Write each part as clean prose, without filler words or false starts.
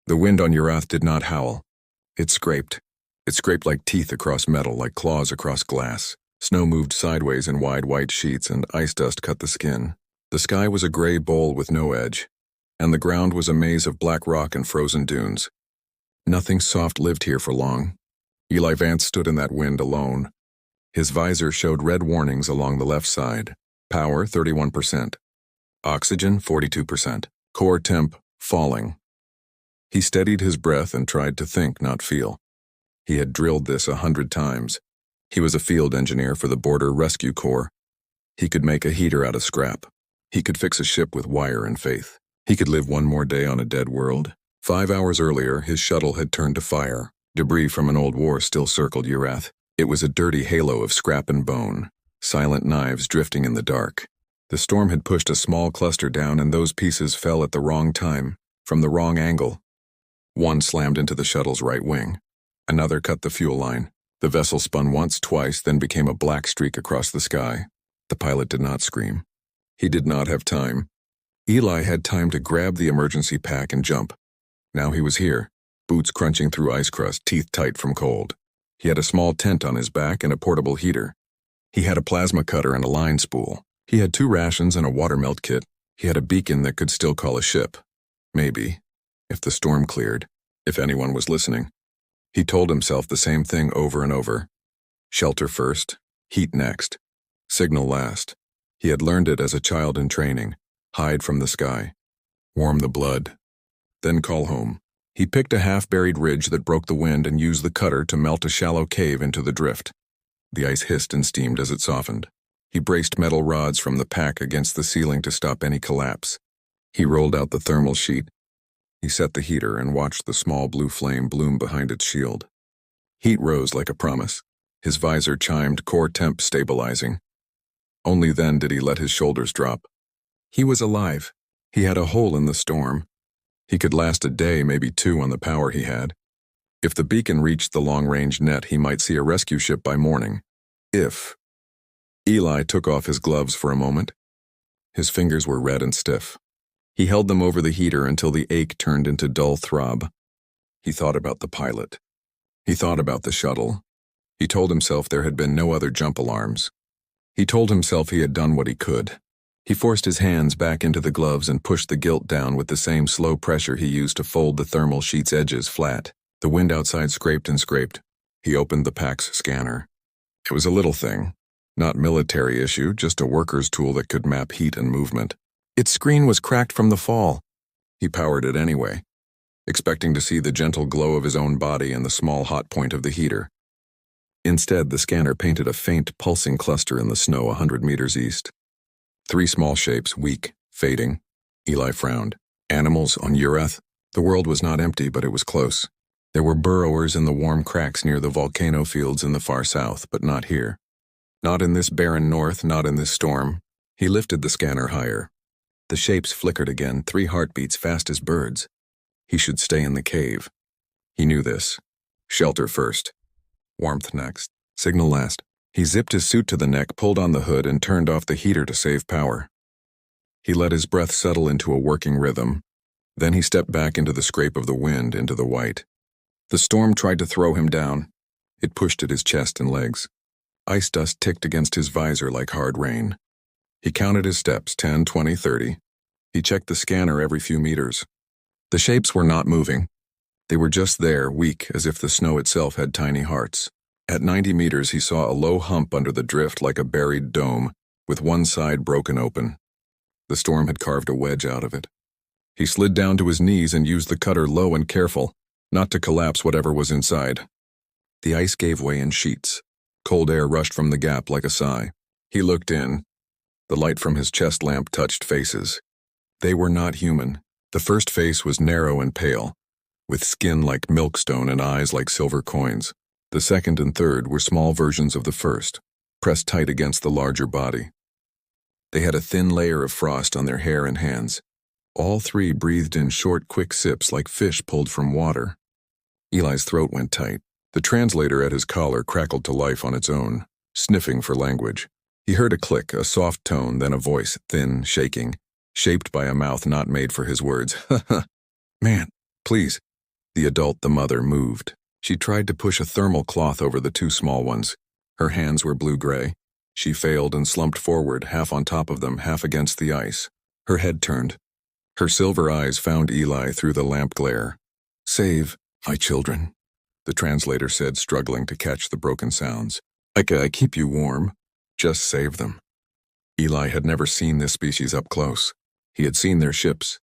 The wind on Urath did not howl. It scraped. It scraped like teeth across metal, like claws across glass. Snow moved sideways in wide white sheets, and ice dust cut the skin. The sky was a gray bowl with no edge, and the ground was a maze of black rock and frozen dunes. Nothing soft lived here for long. Eli Vance stood in that wind alone. His visor showed red warnings along the left side. Power, 31%. Oxygen, 42%. Core temp, falling. He steadied his breath and tried to think, not feel. He had drilled this 100 times. He was a field engineer for the Border Rescue Corps. He could make a heater out of scrap. He could fix a ship with wire and faith. He could live one more day on a dead world. 5 hours earlier, his shuttle had turned to fire. Debris from an old war still circled Urath. It was a dirty halo of scrap and bone, silent knives drifting in the dark. The storm had pushed a small cluster down, and those pieces fell at the wrong time, from the wrong angle. One slammed into the shuttle's right wing. Another cut the fuel line. The vessel spun once, twice, then became a black streak across the sky. The pilot did not scream. He did not have time. Eli had time to grab the emergency pack and jump. Now he was here, boots crunching through ice crust, teeth tight from cold. He had a small tent on his back and a portable heater. He had a plasma cutter and a line spool. He had 2 rations and a water melt kit. He had a beacon that could still call a ship. Maybe. If the storm cleared. If anyone was listening. He told himself the same thing over and over. Shelter first. Heat next. Signal last. He had learned it as a child in training. Hide from the sky. Warm the blood. Then call home. He picked a half-buried ridge that broke the wind and used the cutter to melt a shallow cave into the drift. The ice hissed and steamed as it softened. He braced metal rods from the pack against the ceiling to stop any collapse. He rolled out the thermal sheet. He set the heater and watched the small blue flame bloom behind its shield. Heat rose like a promise. His visor chimed, core temp stabilizing. Only then did he let his shoulders drop. He was alive. He had a hole in the storm. He could last a day, maybe 2 on the power he had. If the beacon reached the long-range net, he might see a rescue ship by morning. If. Eli took off his gloves for a moment. His fingers were red and stiff. He held them over the heater until the ache turned into dull throb. He thought about the pilot. He thought about the shuttle. He told himself there had been no other jump alarms. He told himself he had done what he could. He forced his hands back into the gloves and pushed the gilt down with the same slow pressure he used to fold the thermal sheet's edges flat. The wind outside scraped and scraped. He opened the pack's scanner. It was a little thing. Not military issue, just a worker's tool that could map heat and movement. Its screen was cracked from the fall. He powered it anyway, expecting to see the gentle glow of his own body and the small hot point of the heater. Instead, the scanner painted a faint, pulsing cluster in the snow 100 meters east. 3 small shapes, weak, fading. Eli frowned. Animals on Urath? The world was not empty, but it was close. There were burrowers in the warm cracks near the volcano fields in the far south, but not here. Not in this barren north, not in this storm. He lifted the scanner higher. The shapes flickered again, 3 heartbeats fast as birds. He should stay in the cave. He knew this. Shelter first. Warmth next. Signal last. He zipped his suit to the neck, pulled on the hood, and turned off the heater to save power. He let his breath settle into a working rhythm. Then he stepped back into the scrape of the wind, into the white. The storm tried to throw him down. It pushed at his chest and legs. Ice dust ticked against his visor like hard rain. He counted his steps, 10, 20, 30. He checked the scanner every few meters. The shapes were not moving. They were just there, weak, as if the snow itself had tiny hearts. At 90 meters, he saw a low hump under the drift like a buried dome, with one side broken open. The storm had carved a wedge out of it. He slid down to his knees and used the cutter low and careful, not to collapse whatever was inside. The ice gave way in sheets. Cold air rushed from the gap like a sigh. He looked in. The light from his chest lamp touched faces. They were not human. The first face was narrow and pale, with skin like milkstone and eyes like silver coins. The second and third were small versions of the first, pressed tight against the larger body. They had a thin layer of frost on their hair and hands. All 3 breathed in short, quick sips like fish pulled from water. Eli's throat went tight. The translator at his collar crackled to life on its own, sniffing for language. He heard a click, a soft tone, then a voice, thin, shaking, shaped by a mouth not made for his words. Man, please. The adult, the mother, moved. She tried to push a thermal cloth over the two small ones. Her hands were blue-gray. She failed and slumped forward, half on top of them, half against the ice. Her head turned. Her silver eyes found Eli through the lamp glare. "Save my children," the translator said, struggling to catch the broken sounds. I keep you warm. Just save them." Eli had never seen this species up close. He had seen their ships.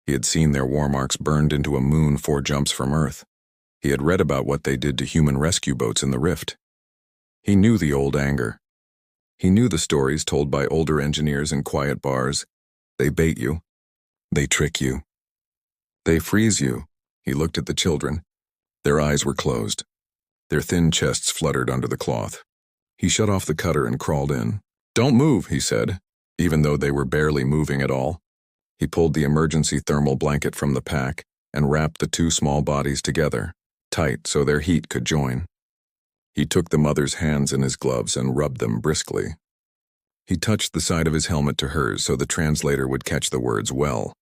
He had seen their war marks burned into a moon 4 jumps from Earth. He had read about what they did to human rescue boats in the Rift. He knew the old anger. He knew the stories told by older engineers in quiet bars. They bait you. They trick you. They freeze you. He looked at the children. Their eyes were closed. Their thin chests fluttered under the cloth. He shut off the cutter and crawled in. "Don't move," he said, even though they were barely moving at all. He pulled the emergency thermal blanket from the pack and wrapped the two small bodies together, tight so their heat could join. He took the mother's hands in his gloves and rubbed them briskly. He touched the side of his helmet to hers so the translator would catch the words well.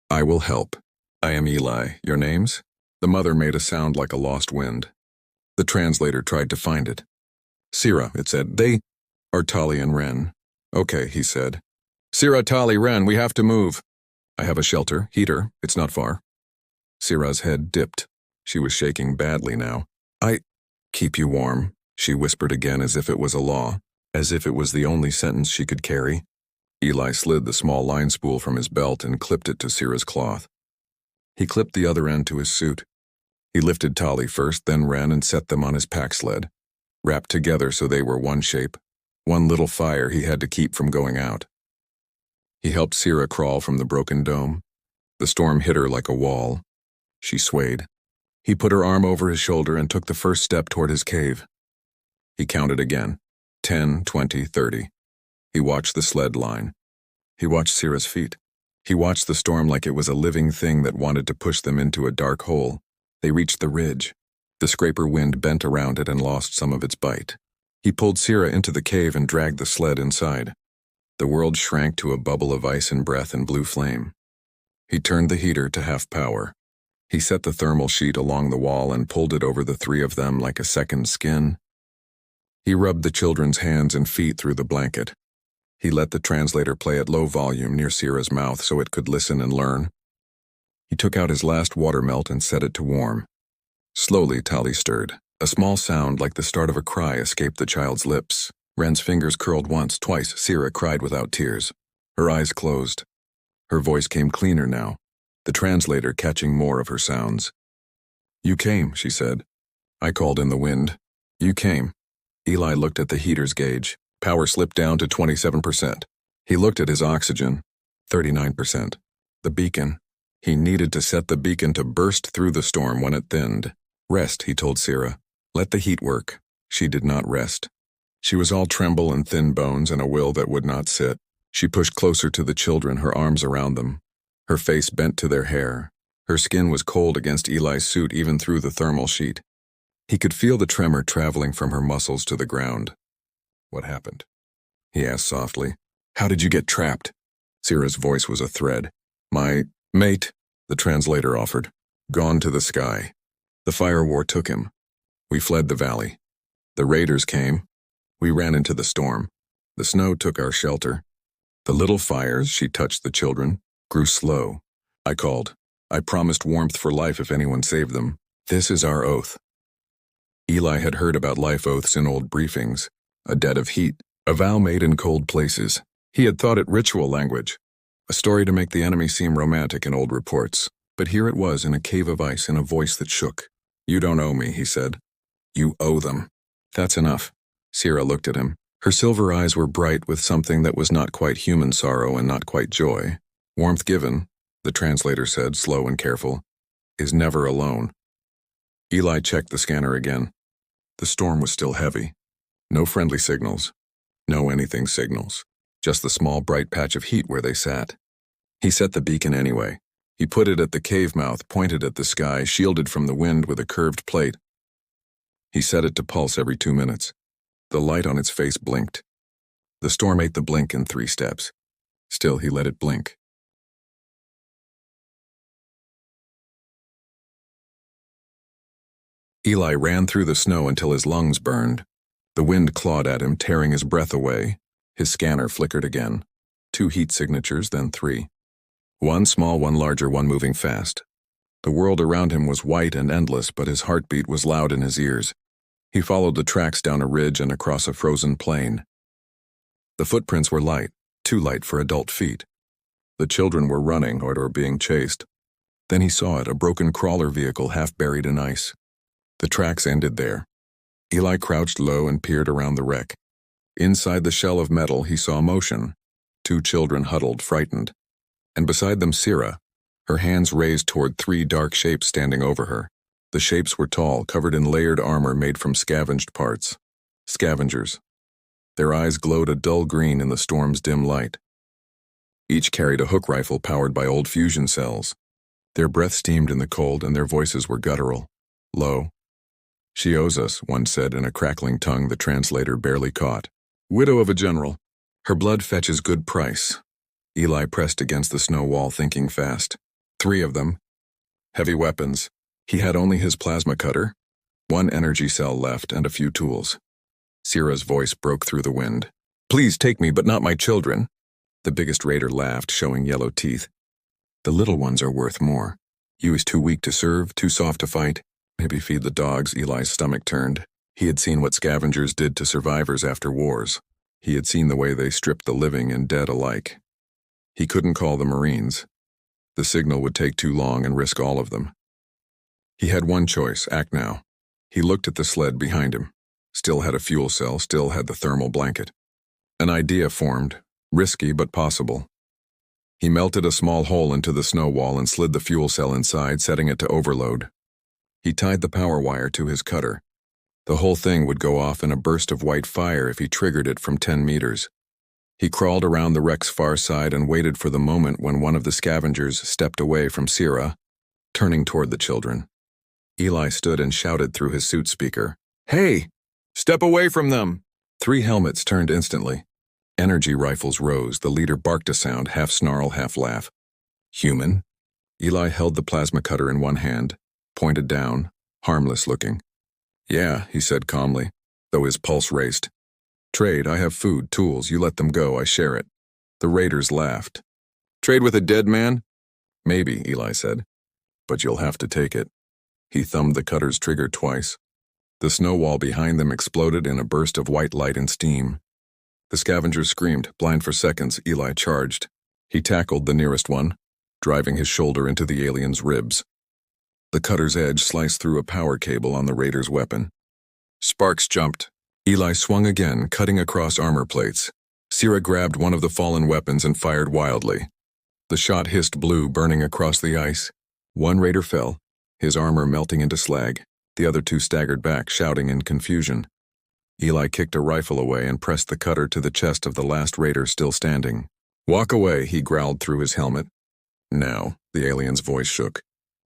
"I will help. I am Eli. Your names?" The mother made a sound like a lost wind. The translator tried to find it. "Sira," it said. "They are Tali and Ren." "Okay," he said. "Sira, Tali, Ren, we have to move." "I have a shelter, heater, it's not far." Sira's head dipped. She was shaking badly now. "I keep you warm," she whispered again as if it was a law, as if it was the only sentence she could carry. Eli slid the small line spool from his belt and clipped it to Sira's cloth. He clipped the other end to his suit. He lifted Tali first, then Ren, and set them on his pack sled, wrapped together so they were one shape, one little fire he had to keep from going out. He helped Sira crawl from the broken dome. The storm hit her like a wall. She swayed. He put her arm over his shoulder and took the first step toward his cave. He counted again. 10, 20, 30. He watched the sled line. He watched Sira's feet. He watched the storm like it was a living thing that wanted to push them into a dark hole. They reached the ridge. The scraper wind bent around it and lost some of its bite. He pulled Sira into the cave and dragged the sled inside. The world shrank to a bubble of ice and breath and blue flame. He turned the heater to half power. He set the thermal sheet along the wall and pulled it over the 3 of them like a second skin. He rubbed the children's hands and feet through the blanket. He let the translator play at low volume near Sira's mouth so it could listen and learn. He took out his last water melt and set it to warm. Slowly, Tali stirred. A small sound like the start of a cry escaped the child's lips. Ren's fingers curled once, twice. Sira cried without tears. Her eyes closed. Her voice came cleaner now, the translator catching more of her sounds. "You came," she said. "I called in the wind. You came." Eli looked at the heater's gauge. Power slipped down to 27%. He looked at his oxygen. 39%. The beacon. He needed to set the beacon to burst through the storm when it thinned. "Rest," he told Sira. "Let the heat work." She did not rest. She was all tremble and thin bones and a will that would not sit. She pushed closer to the children, her arms around them. Her face bent to their hair. Her skin was cold against Eli's suit even through the thermal sheet. He could feel the tremor traveling from her muscles to the ground. "What happened?" he asked softly. "How did you get trapped?" Sira's voice was a thread. "My mate," the translator offered. "Gone to the sky. The fire war took him. We fled the valley. The raiders came. We ran into the storm. The snow took our shelter. The little fires," she touched the children, "grew slow. I called. I promised warmth for life if anyone saved them. This is our oath." Eli had heard about life oaths in old briefings. A debt of heat, a vow made in cold places. He had thought it ritual language, a story to make the enemy seem romantic in old reports. But here it was in a cave of ice in a voice that shook. "You don't owe me," he said. "You owe them." "That's enough." Sira looked at him. Her silver eyes were bright with something that was not quite human sorrow and not quite joy. "Warmth given," the translator said, slow and careful, "is never alone." Eli checked the scanner again. The storm was still heavy. No friendly signals. No anything signals. Just the small bright patch of heat where they sat. He set the beacon anyway. He put it at the cave mouth, pointed at the sky, shielded from the wind with a curved plate. He set it to pulse every 2 minutes. The light on its face blinked. The storm ate the blink in 3 steps. Still, he let it blink. Eli ran through the snow until his lungs burned. The wind clawed at him, tearing his breath away. His scanner flickered again. 2 heat signatures, then 3. One small, one larger, one moving fast. The world around him was white and endless, but his heartbeat was loud in his ears. He followed the tracks down a ridge and across a frozen plain. The footprints were light, too light for adult feet. The children were running or being chased. Then he saw it, a broken crawler vehicle half buried in ice. The tracks ended there. Eli crouched low and peered around the wreck. Inside the shell of metal, he saw motion. 2 children huddled, frightened. And beside them, Sira, her hands raised toward 3 dark shapes standing over her. The shapes were tall, covered in layered armor made from scavenged parts. Scavengers. Their eyes glowed a dull green in the storm's dim light. Each carried a hook rifle powered by old fusion cells. Their breath steamed in the cold and their voices were guttural, low. "She owes us," one said in a crackling tongue the translator barely caught. "Widow of a general. Her blood fetches good price." Eli pressed against the snow wall, thinking fast. 3 of them. Heavy weapons. He had only his plasma cutter, 1 energy cell left, and a few tools. Sira's voice broke through the wind. "Please take me, but not my children." The biggest raider laughed, showing yellow teeth. "The little ones are worth more. You is too weak to serve, too soft to fight. Maybe feed the dogs." Eli's stomach turned. He had seen what scavengers did to survivors after wars. He had seen the way they stripped the living and dead alike. He couldn't call the Marines. The signal would take too long and risk all of them. He had one choice, act now. He looked at the sled behind him. Still had a fuel cell, still had the thermal blanket. An idea formed, risky but possible. He melted a small hole into the snow wall and slid the fuel cell inside, setting it to overload. He tied the power wire to his cutter. The whole thing would go off in a burst of white fire if he triggered it from 10 meters. He crawled around the wreck's far side and waited for the moment when one of the scavengers stepped away from Sira, turning toward the children. Eli stood and shouted through his suit speaker, "Hey! Step away from them!" 3 helmets turned instantly. Energy rifles rose. The leader barked a sound, half snarl, half laugh. "Human?" Eli held the plasma cutter in one hand, pointed down, harmless looking. "Yeah," he said calmly, though his pulse raced. "Trade, I have food, tools, you let them go, I share it." The raiders laughed. "Trade with a dead man?" "Maybe," Eli said, "but you'll have to take it." He thumbed the cutter's trigger twice. The snow wall behind them exploded in a burst of white light and steam. The scavengers screamed. Blind for seconds, Eli charged. He tackled the nearest one, driving his shoulder into the alien's ribs. The cutter's edge sliced through a power cable on the raider's weapon. Sparks jumped. Eli swung again, cutting across armor plates. Sira grabbed one of the fallen weapons and fired wildly. The shot hissed blue, burning across the ice. One raider fell, his armor melting into slag. The other 2 staggered back, shouting in confusion. Eli kicked a rifle away and pressed the cutter to the chest of the last raider still standing. "Walk away," he growled through his helmet. "Now," the alien's voice shook.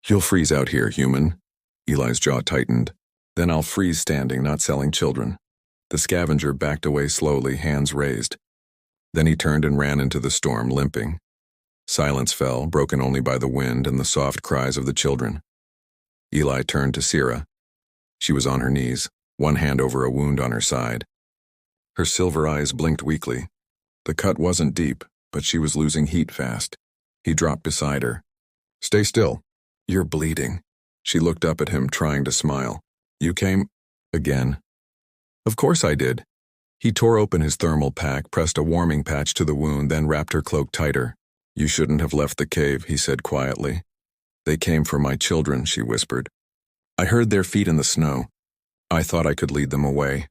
"You'll freeze out here, human." Eli's jaw tightened. "Then I'll freeze standing, not selling children." The scavenger backed away slowly, hands raised. Then he turned and ran into the storm, limping. Silence fell, broken only by the wind and the soft cries of the children. Eli turned to Sira. She was on her knees, one hand over a wound on her side. Her silver eyes blinked weakly. The cut wasn't deep, but she was losing heat fast. He dropped beside her. "Stay still. You're bleeding." She looked up at him, trying to smile. "You came again?" "Of course I did." He tore open his thermal pack, pressed a warming patch to the wound, then wrapped her cloak tighter. "You shouldn't have left the cave," he said quietly. "They came for my children," she whispered. "I heard their feet in the snow. I thought I could lead them away.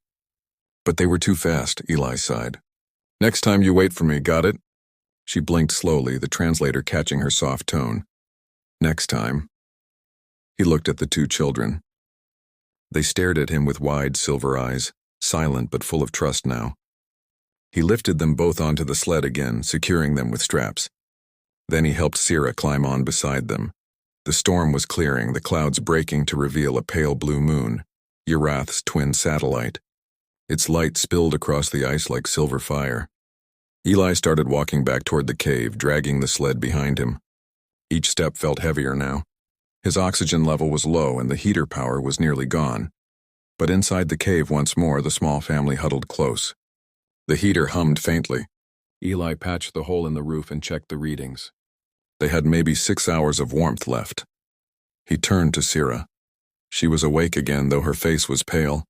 But they were too fast," Eli sighed. "Next time you wait for me, got it?" She blinked slowly, the translator catching her soft tone. "Next time." He looked at the 2 children. They stared at him with wide silver eyes, silent but full of trust now. He lifted them both onto the sled again, securing them with straps. Then he helped Sira climb on beside them. The storm was clearing, the clouds breaking to reveal a pale blue moon, Urath's twin satellite. Its light spilled across the ice like silver fire. Eli started walking back toward the cave, dragging the sled behind him. Each step felt heavier now. His oxygen level was low and the heater power was nearly gone. But inside the cave once more, the small family huddled close. The heater hummed faintly. Eli patched the hole in the roof and checked the readings. They had maybe 6 hours of warmth left. He turned to Sira. She was awake again, though her face was pale.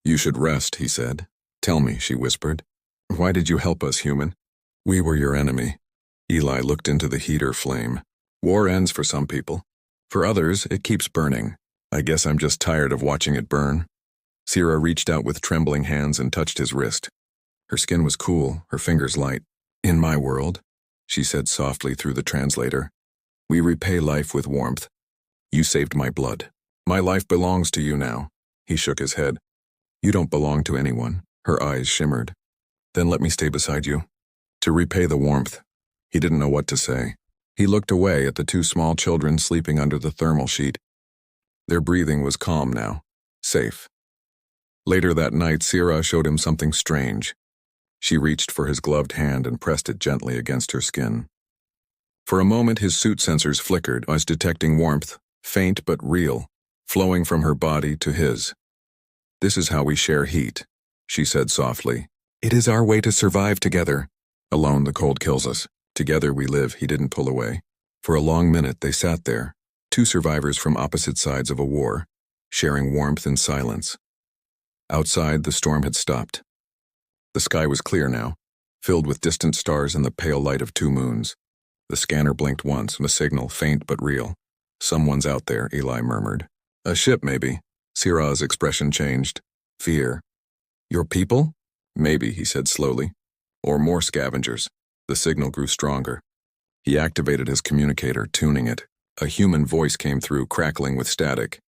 "You should rest," he said. "Tell me," she whispered. "Why did you help us, human?" "We were your enemy." Eli looked into the heater flame. "War ends for some people. For others, it keeps burning. I guess I'm just tired of watching it burn." Sira reached out with trembling hands and touched his wrist. Her skin was cool, her fingers light. "In my world," she said softly through the translator, "we repay life with warmth. You saved my blood. My life belongs to you now." He shook his head. "You don't belong to anyone." Her eyes shimmered. "Then let me stay beside you." To repay the warmth. He didn't know what to say. He looked away at the 2 small children sleeping under the thermal sheet. Their breathing was calm now, safe. Later that night, Sira showed him something strange. She reached for his gloved hand and pressed it gently against her skin. For a moment, his suit sensors flickered as detecting warmth, faint but real, flowing from her body to his. "This is how we share heat," she said softly. "It is our way to survive together. Alone, the cold kills us. Together we live," he didn't pull away. For a long minute, they sat there, 2 survivors from opposite sides of a war, sharing warmth and silence. Outside, the storm had stopped. The sky was clear now, filled with distant stars and the pale light of 2 moons. The scanner blinked once, a signal faint but real. "Someone's out there," Eli murmured. "A ship, maybe." Sira's expression changed. "Fear." "Your people?" "Maybe," he said slowly. "Or more scavengers." The signal grew stronger. He activated his communicator, tuning it. A human voice came through, crackling with static.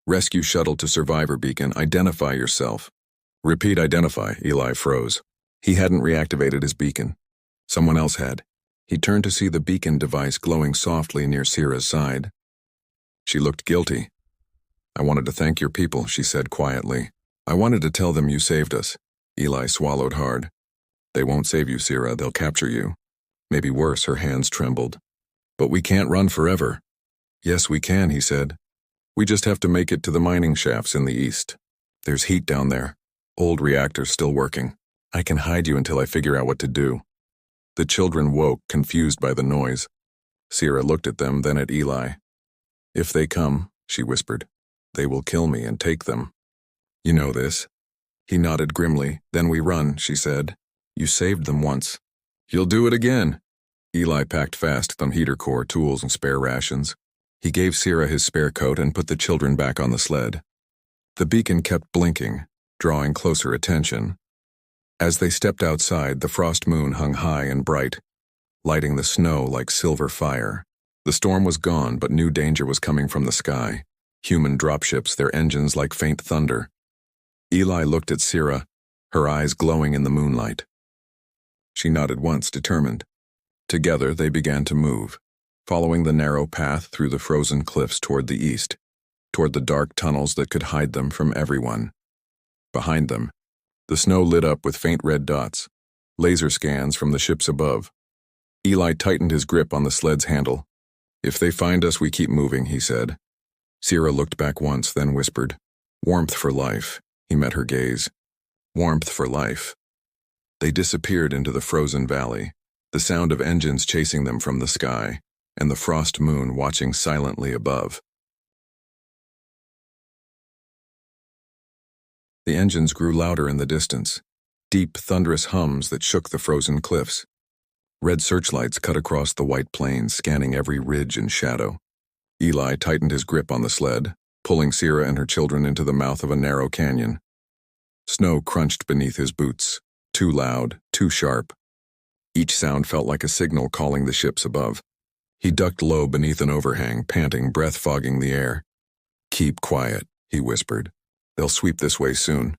"Rescue shuttle to survivor beacon. Identify yourself." "Repeat identify." Eli froze. He hadn't reactivated his beacon. Someone else had. He turned to see the beacon device glowing softly near Sira's side. She looked guilty. "I wanted to thank your people," she said quietly. "I wanted to tell them you saved us." Eli swallowed hard. "They won't save you, Sira. They'll capture you." Maybe worse, her hands trembled. "But we can't run forever." "Yes, we can," he said. "We just have to make it to the mining shafts in the east. There's heat down there. Old reactors still working. I can hide you until I figure out what to do." The children woke, confused by the noise. Sira looked at them, then at Eli. "If they come," she whispered, "they will kill me and take them. You know this." He nodded grimly. "Then we run," she said. "You saved them once. You'll do it again." Eli packed fast some heater core, tools, and spare rations. He gave Sira his spare coat and put the children back on the sled. The beacon kept blinking, drawing closer attention. As they stepped outside, the frost moon hung high and bright, lighting the snow like silver fire. The storm was gone, but new danger was coming from the sky. Human dropships, their engines like faint thunder. Eli looked at Sira, her eyes glowing in the moonlight. She nodded once, determined. Together they began to move, following the narrow path through the frozen cliffs toward the east, toward the dark tunnels that could hide them from everyone. Behind them, the snow lit up with faint red dots, laser scans from the ships above. Eli tightened his grip on the sled's handle. "If they find us, we keep moving," he said. Sira looked back once, then whispered, "Warmth for life." He met her gaze. "Warmth for life." They disappeared into the frozen valley, the sound of engines chasing them from the sky, and the frost moon watching silently above. The engines grew louder in the distance, deep, thunderous hums that shook the frozen cliffs. Red searchlights cut across the white plains, scanning every ridge and shadow. Eli tightened his grip on the sled, pulling Sira and her children into the mouth of a narrow canyon. Snow crunched beneath his boots, too loud, too sharp. Each sound felt like a signal calling the ships above. He ducked low beneath an overhang, panting, breath fogging the air. "Keep quiet," he whispered. "They'll sweep this way soon."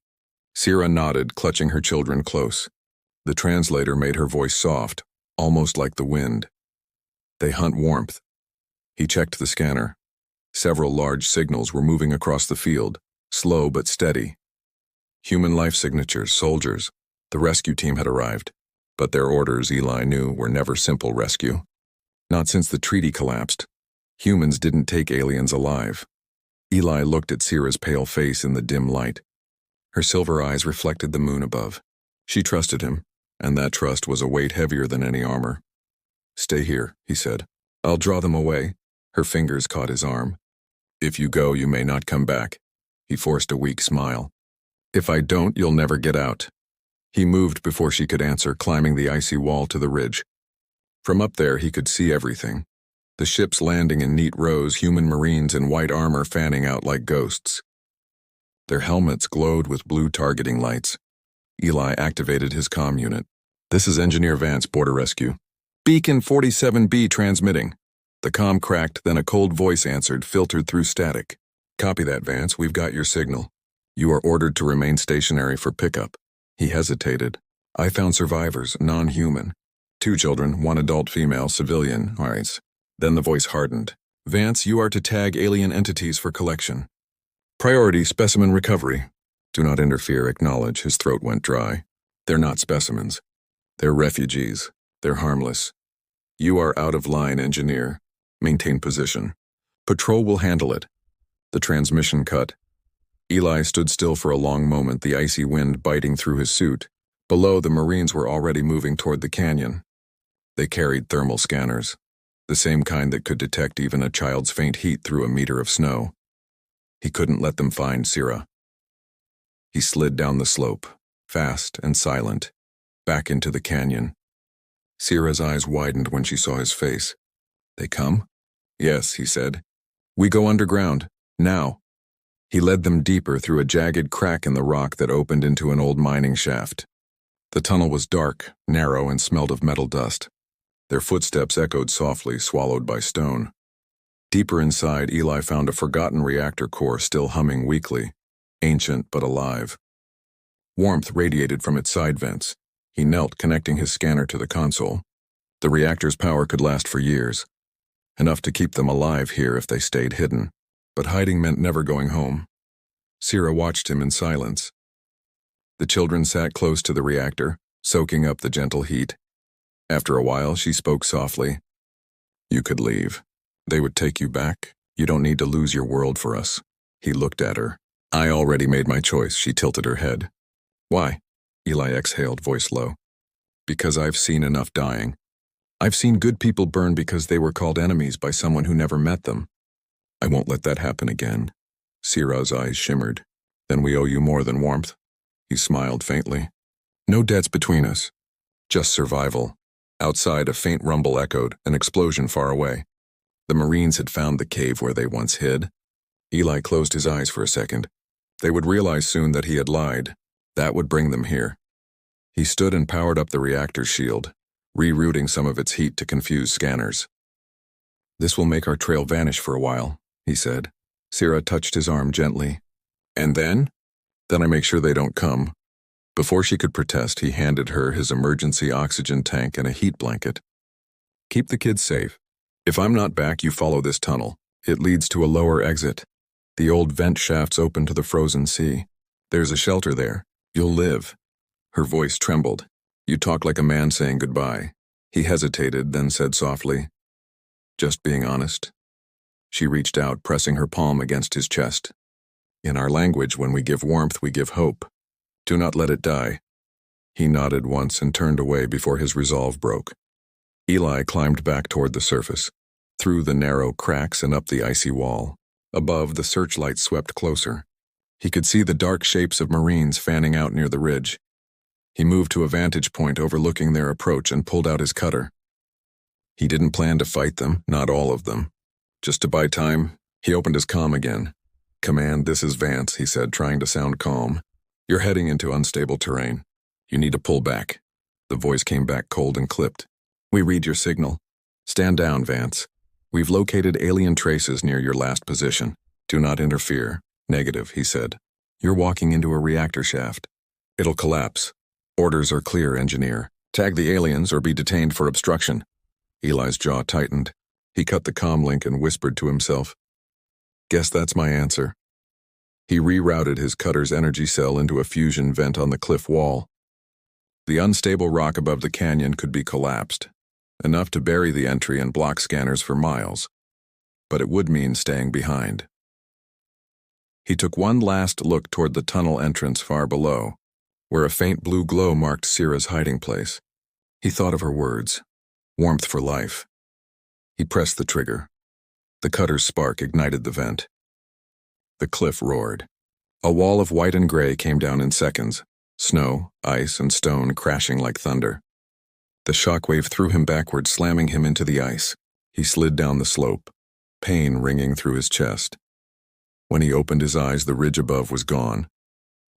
Sira nodded, clutching her children close. The translator made her voice soft, almost like the wind. "They hunt warmth." He checked the scanner. Several large signals were moving across the field, slow but steady. Human life signatures, soldiers. The rescue team had arrived. But their orders, Eli knew, were never simple rescue. Not since the treaty collapsed. Humans didn't take aliens alive. Eli looked at Sierra's pale face in the dim light. Her silver eyes reflected the moon above. She trusted him, and that trust was a weight heavier than any armor. "Stay here," he said. "I'll draw them away." Her fingers caught his arm. "If you go, you may not come back." He forced a weak smile. "If I don't, you'll never get out." He moved before she could answer, climbing the icy wall to the ridge. From up there, he could see everything. The ships landing in neat rows, human marines in white armor fanning out like ghosts. Their helmets glowed with blue targeting lights. Eli activated his comm unit. "This is Engineer Vance, Border Rescue. Beacon 47B transmitting." The comm cracked, then a cold voice answered, filtered through static. "Copy that, Vance. We've got your signal. You are ordered to remain stationary for pickup." He hesitated. "I found survivors, non-human. 2 children, 1 adult female, civilian, eyes." Then the voice hardened. "Vance, you are to tag alien entities for collection. Priority specimen recovery. Do not interfere, acknowledge." His throat went dry. "They're not specimens. They're refugees. They're harmless. You are out of line, Engineer. Maintain position. Patrol will handle it." The transmission cut. Eli stood still for a long moment, the icy wind biting through his suit. Below, the Marines were already moving toward the canyon. They carried thermal scanners, the same kind that could detect even a child's faint heat through a meter of snow. He couldn't let them find Sierra. He slid down the slope, fast and silent, back into the canyon. Sierra's eyes widened when she saw his face. "They come?" "Yes," he said. "We go underground, now." He led them deeper through a jagged crack in the rock that opened into an old mining shaft. The tunnel was dark, narrow, and smelled of metal dust. Their footsteps echoed softly, swallowed by stone. Deeper inside, Eli found a forgotten reactor core still humming weakly, ancient but alive. Warmth radiated from its side vents. He knelt, connecting his scanner to the console. The reactor's power could last for years, enough to keep them alive here if they stayed hidden. But hiding meant never going home. Sierra watched him in silence. The children sat close to the reactor, soaking up the gentle heat. After a while, she spoke softly. "You could leave. They would take you back. You don't need to lose your world for us." He looked at her. "I already made my choice." She tilted her head. "Why?" Eli exhaled, voice low. "Because I've seen enough dying. I've seen good people burn because they were called enemies by someone who never met them. I won't let that happen again." Sierra's eyes shimmered. "Then we owe you more than warmth." He smiled faintly. "No debts between us. Just survival." Outside, a faint rumble echoed, an explosion far away. The Marines had found the cave where they once hid. Eli closed his eyes for a second. They would realize soon that he had lied. That would bring them here. He stood and powered up the reactor shield, rerouting some of its heat to confuse scanners. "This will make our trail vanish for a while," he said. Sierra touched his arm gently. "And then?" "Then I make sure they don't come." Before she could protest, he handed her his emergency oxygen tank and a heat blanket. "Keep the kids safe. If I'm not back, you follow this tunnel. It leads to a lower exit. The old vent shafts open to the frozen sea. There's a shelter there. You'll live." Her voice trembled. "You talk like a man saying goodbye." He hesitated, then said softly, "Just being honest." She reached out, pressing her palm against his chest. "In our language, when we give warmth, we give hope. Do not let it die." He nodded once and turned away before his resolve broke. Eli climbed back toward the surface, through the narrow cracks and up the icy wall. Above, the searchlight swept closer. He could see the dark shapes of Marines fanning out near the ridge. He moved to a vantage point overlooking their approach and pulled out his cutter. He didn't plan to fight them, not all of them. Just to buy time, he opened his comm again. "Command, this is Vance," he said, trying to sound calm. "You're heading into unstable terrain. You need to pull back." The voice came back cold and clipped. "We read your signal. Stand down, Vance. We've located alien traces near your last position. Do not interfere." "Negative," he said. "You're walking into a reactor shaft. It'll collapse. Orders are clear, Engineer. Tag the aliens or be detained for obstruction." Eli's jaw tightened. He cut the comm link and whispered to himself, "Guess that's my answer." He rerouted his cutter's energy cell into a fusion vent on the cliff wall. The unstable rock above the canyon could be collapsed, enough to bury the entry and block scanners for miles. but it would mean staying behind. He took one last look toward the tunnel entrance far below, where a faint blue glow marked Syrah's hiding place. He thought of her words, warmth for life. He pressed the trigger. The cutter's spark ignited the vent. The cliff roared. A wall of white and gray came down in seconds, snow, ice, and stone crashing like thunder. The shockwave threw him backward, slamming him into the ice. He slid down the slope, pain ringing through his chest. When he opened his eyes, the ridge above was gone.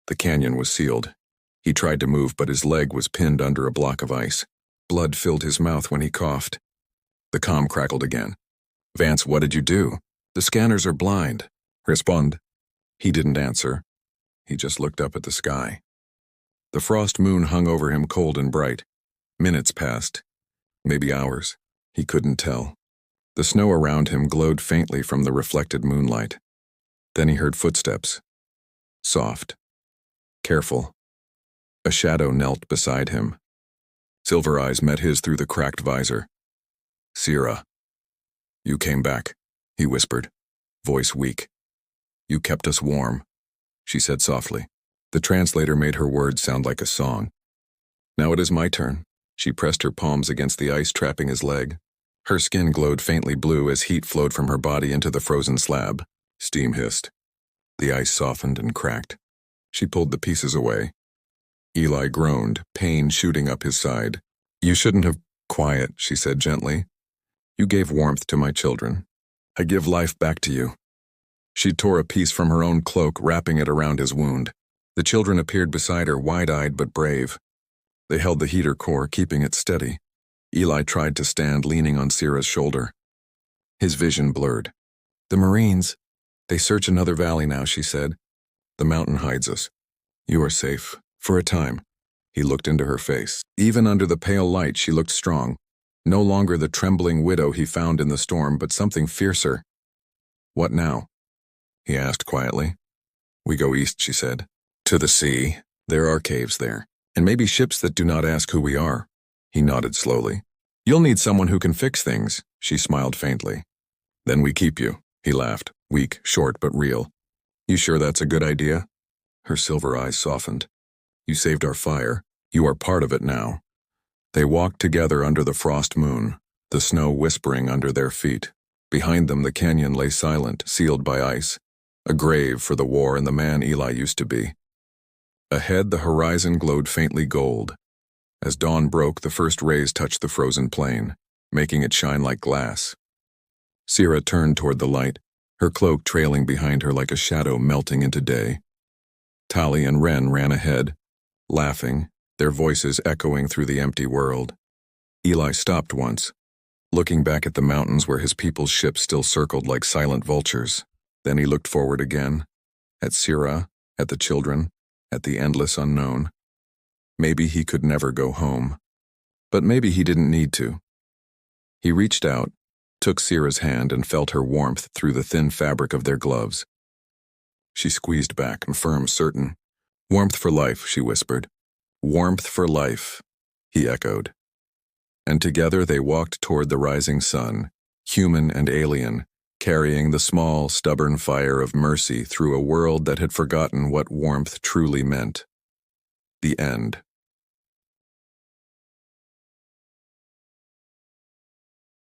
The canyon was sealed. He tried to move, but his leg was pinned under a block of ice. Blood filled his mouth when he coughed. The comm crackled again. "Vance, what did you do? The scanners are blind. Respond." He didn't answer. He just looked up at the sky. The frost moon hung over him cold and bright. Minutes passed. Maybe hours. He couldn't tell. The snow around him glowed faintly from the reflected moonlight. Then he heard footsteps. Soft. Careful. A shadow knelt beside him. Silver eyes met his through the cracked visor. "Syrah." "You came back," he whispered, voice weak. "You kept us warm," she said softly. The translator made her words sound like a song. "Now it is my turn." She pressed her palms against the ice, trapping his leg. Her skin glowed faintly blue as heat flowed from her body into the frozen slab. Steam hissed. The ice softened and cracked. She pulled the pieces away. Eli groaned, pain shooting up his side. "You shouldn't have—" "Quiet," she said gently. "You gave warmth to my children. I give life back to you." She tore a piece from her own cloak, wrapping it around his wound. The children appeared beside her, wide-eyed but brave. They held the heater core, keeping it steady. Eli tried to stand, leaning on Syrah's shoulder. His vision blurred. "The Marines. They search another valley now," she said. "The mountain hides us. You are safe. For a time." He looked into her face. Even under the pale light, she looked strong. No longer the trembling widow he found in the storm, but something fiercer. "What now?" he asked quietly. "We go east," she said. "To the sea. There are caves there. And maybe ships that do not ask who we are." He nodded slowly. "You'll need someone who can fix things," she smiled faintly. "Then we keep you," he laughed, weak, short, but real. "You sure that's a good idea?" Her silver eyes softened. "You saved our fire. You are part of it now." They walked together under the frost moon, the snow whispering under their feet. Behind them the canyon lay silent, sealed by ice, a grave for the war and the man Eli used to be. Ahead the horizon glowed faintly gold. As dawn broke, the first rays touched the frozen plain, making it shine like glass. Syrah turned toward the light, her cloak trailing behind her like a shadow melting into day. Tali and Ren ran ahead, laughing, their voices echoing through the empty world. Eli stopped once, looking back at the mountains where his people's ships still circled like silent vultures. Then he looked forward again, at Syrah, at the children, at the endless unknown. Maybe he could never go home, but maybe he didn't need to. He reached out, took Syrah's hand, and felt her warmth through the thin fabric of their gloves. She squeezed back, firm, certain. "Warmth for life," she whispered. "Warmth for life," he echoed. And together they walked toward the rising sun, human and alien, carrying the small, stubborn fire of mercy through a world that had forgotten what warmth truly meant. The end.